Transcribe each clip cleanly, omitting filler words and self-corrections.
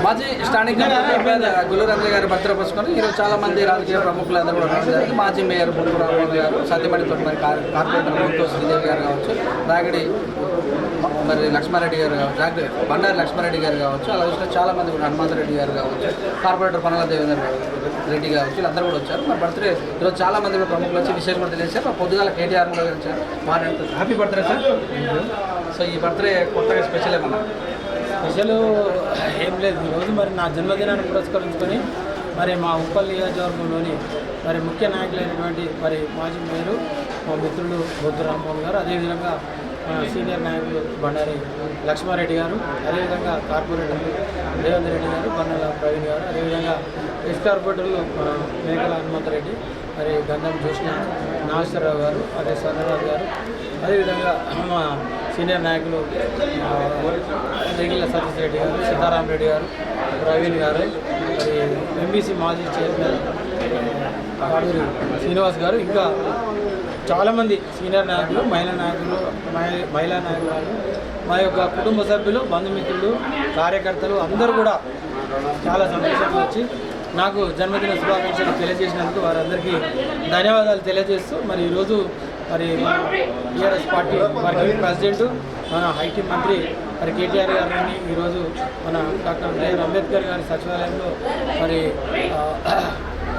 మాజీ స్టాండింగ్ గుల్లూరంజ గారి భద్ర పుచ్చుకొని ఈరోజు చాలా మంది రాజకీయ ప్రముఖులు అందరూ కూడా రావడం జరిగింది. మాజీ మేయర్ బొంతు రామోహన్ గారు, సత్యమణి తోటమని కార్పొరేటర్ బొంతు శ్రీదేవి గారు కావచ్చు, రాగడి మరి లక్ష్మారెడ్డి గారు కావచ్చు, రాగడి బండారి లక్ష్మారెడ్డి గారు కావచ్చు, అలా చూసిన చాలా మంది కూడా హనుమంతరెడ్డి గారు కావచ్చు, కార్పొరేటర్ పనల దేవేంద్ర రెడ్డి కావచ్చు, వీళ్ళందరూ కూడా వచ్చారు. మరి బర్త్డే ఈరోజు చాలా మంది కూడా ప్రముఖులు వచ్చి విశేషం కూడా తెలియజేశారు. పొద్దుగాల కేటీఆర్ కూడా వచ్చారు. Happy birthday sir. సో ఈ బర్త్డే కొత్తగా స్పెషల్ ఏమన్నా? స్పెషల్ ఏం లేదు. ఈరోజు మరి నా జన్మదినాన్ని పురస్కరించుకొని మరి మా ఉప్పల్ నియోజకవర్గంలోని మరి ముఖ్య నాయకులైనటువంటి మరి మాజీ మేయరు మా మిత్రులు బొద్దు రామ్మోహన్ గారు, అదేవిధంగా సీనియర్ నాయకులు బండారి లక్ష్మారెడ్డి గారు, అదేవిధంగా కార్పొరేటర్లు రేవంత్ రెడ్డి గారు, బండాల ప్రవీణ్ గారు, అదేవిధంగా ఎక్స్ కార్పొరేటర్లు మేకల హనుమంతరెడ్డి, మరి గంధం చూసిన నాగేశ్వరరావు గారు, అదే సన్నరాజు గారు, అదేవిధంగా మా సీనియర్ నాయకులు రేగిళ్ళ సతీష్ రెడ్డి గారు, సీతారామరెడ్డి గారు, ప్రవీణ్ గారు, మరి ఎంబీసీ మాజీ చైర్మన్ కాడూరి శ్రీనివాస్ గారు, ఇంకా చాలామంది సీనియర్ నాయకులు, మహిళా నాయకులు, మా యొక్క కుటుంబ సభ్యులు, బంధుమిత్రులు, కార్యకర్తలు అందరూ కూడా చాలా సంతోషంగా వచ్చి నాకు జన్మదిన శుభాకాంక్షలు తెలియజేసినందుకు వారందరికీ ధన్యవాదాలు తెలియజేస్తూ మరి ఈరోజు మరి టీఆర్ఎస్ పార్టీ వర్కింగ్ ప్రెసిడెంట్ మన ఐటీ మంత్రి మరి కేటీఆర్ గారిని ఈరోజు మన డాక్టర్ బిఆర్ అంబేద్కర్ గారి సచివాలయంలో మరి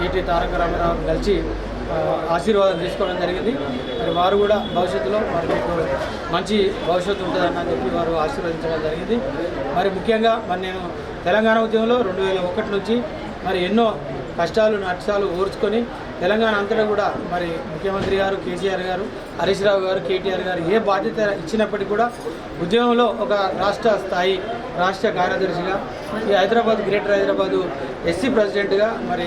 ఈటీ తారక రామారావు కలిసి ఆశీర్వాదం తీసుకోవడం జరిగింది. మరి వారు కూడా భవిష్యత్తులో మరి మీకు మంచి భవిష్యత్తు ఉంటుందని చెప్పి వారు ఆశీర్వదించడం జరిగింది. మరి ముఖ్యంగా మరి నేను తెలంగాణ ఉద్యమంలో 2001 నుంచి మరి ఎన్నో కష్టాలు నష్టాలు ఓర్చుకొని తెలంగాణ అంతటా కూడా మరి ముఖ్యమంత్రి గారు కేసీఆర్ గారు, హరీష్ రావు గారు, కేటీఆర్ గారు ఏ బాధ్యత ఇచ్చినప్పటికీ కూడా ఉద్యమంలో ఒక రాష్ట్ర స్థాయి రాష్ట్ర కార్యదర్శిగా, ఈ హైదరాబాద్ గ్రేటర్ హైదరాబాదు ఎస్సీ ప్రెసిడెంట్గా, మరి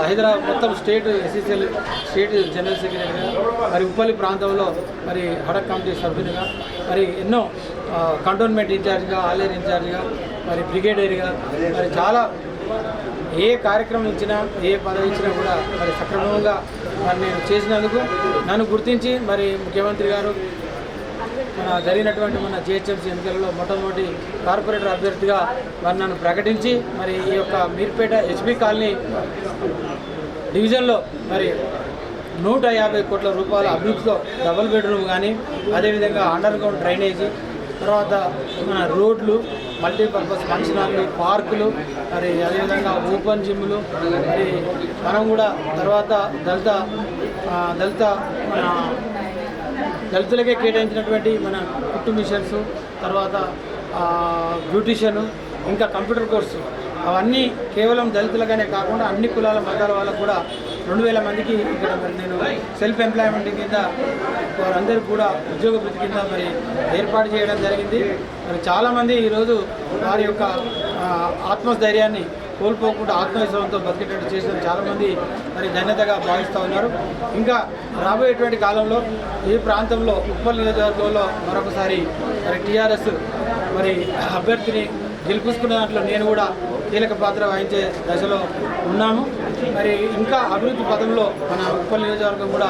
హైదరాబాద్ మొత్తం స్టేట్ ఎస్సీసీఎల్ స్టేట్ జనరల్ సెక్రటరీగా, మరి ఉప్పల్లి ప్రాంతంలో మరి హడక్ కమిటీ సభ్యునిగా, మరి ఎన్నో కంటోన్మెంట్ ఇన్ఛార్జిగా, ఆలేరు ఇన్ఛార్జిగా, మరి బ్రిగేడియర్గా, మరి చాలా ఏ కార్యక్రమం ఇచ్చినా ఏ పదవి ఇచ్చినా కూడా మరి సక్రమంగా మరి నేను చేసినందుకు నన్ను గుర్తించి మరి ముఖ్యమంత్రి గారు జరిగినటువంటి మన జిహెచ్ఎంసీ ఎన్నికలలో మొట్టమొదటి కార్పొరేటర్ అభ్యర్థిగా మరి నన్ను ప్రకటించి మరి ఈ యొక్క మీర్పేట హెచ్బీ కాలనీ డివిజన్లో మరి 150 కోట్ల రూపాయల అభివృద్ధితో డబుల్ బెడ్రూమ్ కానీ, అదేవిధంగా అండర్ గ్రౌండ్ డ్రైనేజీ, తర్వాత మన రోడ్లు, మల్టీపర్పస్ ఫంక్షన్ హాల్లు, పార్కులు, మరి అదేవిధంగా ఓపెన్ జిమ్లు, మరి మనం కూడా తర్వాత దళితులకే కేటాయించినటువంటి మన కుట్టు మిషన్స్, తర్వాత బ్యూటిషియన్, ఇంకా కంప్యూటర్ కోర్సు, అవన్నీ కేవలం దళితులగానే కాకుండా అన్ని కులాల మతాల వాళ్ళకు కూడా 2000 మందికి ఇక్కడ మరి నేను సెల్ఫ్ ఎంప్లాయ్మెంట్ కింద వారందరూ కూడా ఉద్యోగ వృత్తి కింద మరి ఏర్పాటు చేయడం జరిగింది. మరి చాలామంది ఈరోజు వారి యొక్క ఆత్మస్థైర్యాన్ని కోల్పోకుండా ఆత్మవిశ్వాసంతో బతికేటట్టు చేసిన చాలామంది మరి ధన్యతగా భావిస్తూ ఉన్నారు. ఇంకా రాబోయేటువంటి కాలంలో ఈ ప్రాంతంలో ఉప్పల్ నియోజకవర్గంలో మరొకసారి మరి టీఆర్ఎస్ మరి అభ్యర్థిని గెలిపించుకున్న దాంట్లో నేను కూడా కీలక పాత్ర వహించే దశలో ఉన్నాము. మరి ఇంకా అభివృద్ధి పదంలో మన ఉప్పల్ నియోజకవర్గం కూడా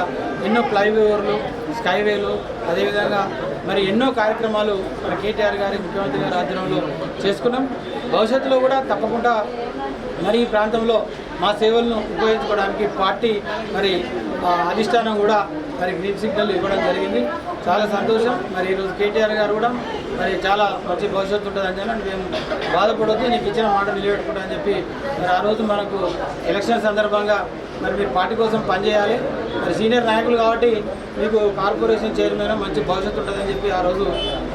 ఎన్నో ఫ్లైఓవర్లు, స్కైవేలు, అదేవిధంగా మరి ఎన్నో కార్యక్రమాలు మన కేటీఆర్ గారి ముఖ్యమంత్రి గారి ఆధ్వర్యంలో చేసుకున్నాం. భవిష్యత్తులో కూడా తప్పకుండా మరి ఈ ప్రాంతంలో మా సేవలను ఉపయోగించుకోవడానికి పార్టీ మరి అధిష్టానం కూడా మరి గ్రీన్ సిగ్నల్ ఇవ్వడం జరిగింది. చాలా సంతోషం. మరి ఈరోజు కేటీఆర్ గారు కూడా మరి చాలా మంచి భవిష్యత్తు ఉంటుందని చెప్పి మేము బాధపడవద్దు, నీకు ఇచ్చిన మాట నిలబెట్టుకుంటా అని చెప్పి మరి ఆ రోజు మనకు ఎలక్షన్ సందర్భంగా మరి మీరు పార్టీ కోసం పనిచేయాలి, మరి సీనియర్ నాయకులు కాబట్టి మీకు కార్పొరేషన్ చైర్మన్ మంచి భవిష్యత్తు ఉంటుందని చెప్పి ఆ రోజు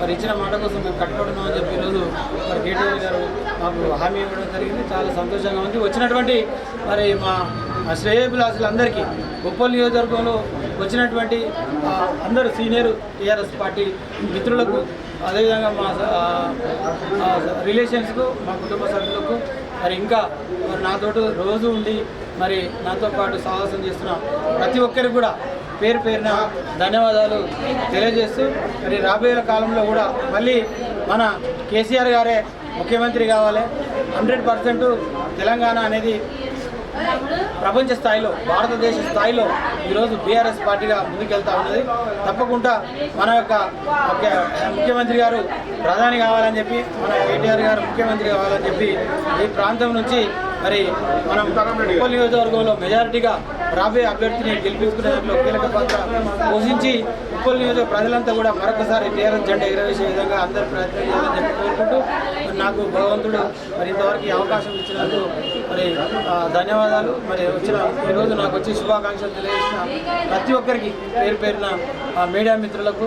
మరి ఇచ్చిన మాట కోసం మేము కట్టుబడున్నామని చెప్పి ఈరోజు మరి కేటీఆర్ గారు మాకు హామీ ఇవ్వడం జరిగింది. చాలా సంతోషంగా ఉంది. వచ్చినటువంటి మరి మా శ్రేయోభిలాషులందరికీ, ఉప్పల్ నియోజకవర్గంలో వచ్చినటువంటి అందరూ సీనియర్ టీఆర్ఎస్ పార్టీ మిత్రులకు, అదేవిధంగా మా రిలేషన్స్కు, మా కుటుంబ సభ్యులకు, మరి ఇంకా మరి నాతో రోజు ఉండి మరి నాతో పాటు సాహసం చేస్తున్న ప్రతి ఒక్కరికి కూడా పేరు పేరున ధన్యవాదాలు తెలియజేస్తూ మరి రాబోయే కాలంలో కూడా మళ్ళీ మన కేసీఆర్ గారే ముఖ్యమంత్రి కావాలి. 100% తెలంగాణ అనేది ప్రపంచ స్థాయిలో భారతదేశ స్థాయిలో ఈరోజు బీఆర్ఎస్ పార్టీగా ముందుకెళ్తా ఉన్నది. తప్పకుండా మన యొక్క ముఖ్యమంత్రి గారు ప్రధాని కావాలని చెప్పి, మన కేటీఆర్ గారు ముఖ్యమంత్రి కావాలని చెప్పి ఈ ప్రాంతం నుంచి మరి మనం ఉప్పల్ నియోజకవర్గంలో మెజారిటీగా రాబోయే అభ్యర్థిని గెలిపించుకునే దాంట్లో కీలక పాత్ర పోషించి ఉప్పల్ నియోజక ప్రజలంతా కూడా మరొకసారి టీఆర్ఎస్ జెండా ఎగరవేసే విధంగా అందరూ ప్రయత్నం చేయాలని చెప్పి కోరుకుంటూ నాకు భగవంతుడు మరి ఇంతవరకు ఈ అవకాశం ఇచ్చినందుకు మరి ధన్యవాదాలు. మరి ఈరోజు నాకు వచ్చి శుభాకాంక్షలు తెలియజేసిన ప్రతి ఒక్కరికి పేరు పేరున మీడియా మిత్రులకు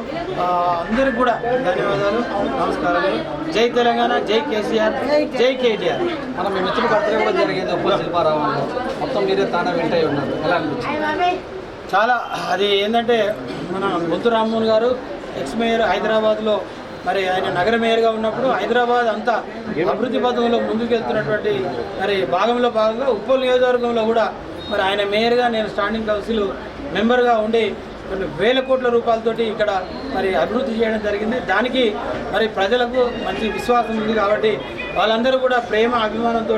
అందరికీ కూడా ధన్యవాదాలు, నమస్కారాలు. జై తెలంగాణ, జై కేసీఆర్, జై కేటీఆర్. మనం మీ మిత్రుల బర్త్డే కూడా జరిగింది ఉప్పల్ శిల్పారామంలో, మొత్తం మీరే తానే వింటూ ఉన్నారు, ఎలా అనిపించింది? చాలా అది ఏంటంటే మన బొంతు రామ్మోహన్ గారు ఎక్స్ మేయర్ హైదరాబాద్లో మరి ఆయన నగర మేయర్గా ఉన్నప్పుడు హైదరాబాద్ అంతా అభివృద్ధి పథంలో ముందుకెళ్తున్నటువంటి మరి భాగంలో భాగంగా ఉప్పల్ నియోజకవర్గంలో కూడా మరి ఆయన మేయర్గా నేను స్టాండింగ్ కౌన్సిల్ మెంబర్గా ఉండి కొన్ని వేల కోట్ల రూపాయలతోటి ఇక్కడ మరి అభివృద్ధి చేయడం జరిగింది. దానికి మరి ప్రజలకు మంచి విశ్వాసం ఉంది కాబట్టి వాళ్ళందరూ కూడా ప్రేమ అభిమానంతో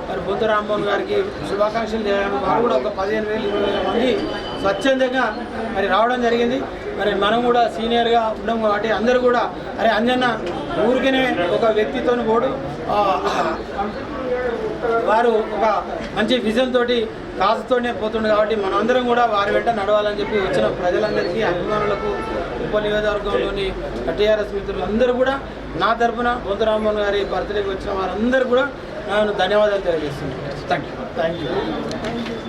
మరి బొంతు రామ్మోహన్ గారికి శుభాకాంక్షలు చేయడానికి వారు కూడా ఒక 15,000 20,000 మంది స్వచ్ఛందంగా మరి రావడం జరిగింది. మరి మనం కూడా సీనియర్గా ఉన్నాం కాబట్టి అందరూ కూడా అరే అంజన్న ఊరికనే ఒక వ్యక్తితో పోడు, వారు ఒక మంచి విజన్ తోటి కాసుతోనే పోతుండే కాబట్టి మనందరం కూడా వారి వెంట నడవాలని చెప్పి వచ్చిన ప్రజలందరికీ అభిమానులకు ఉప్పల్ నియోజకవర్గంలోని టీఆర్ఎస్ మిత్రులందరూ కూడా నా తరఫున బొంతు రామ్మోహన్ గారి బర్త్డేకి వచ్చిన వారందరూ కూడా నేను ధన్యవాదాలు తెలియజేస్తున్నాను. Thank you.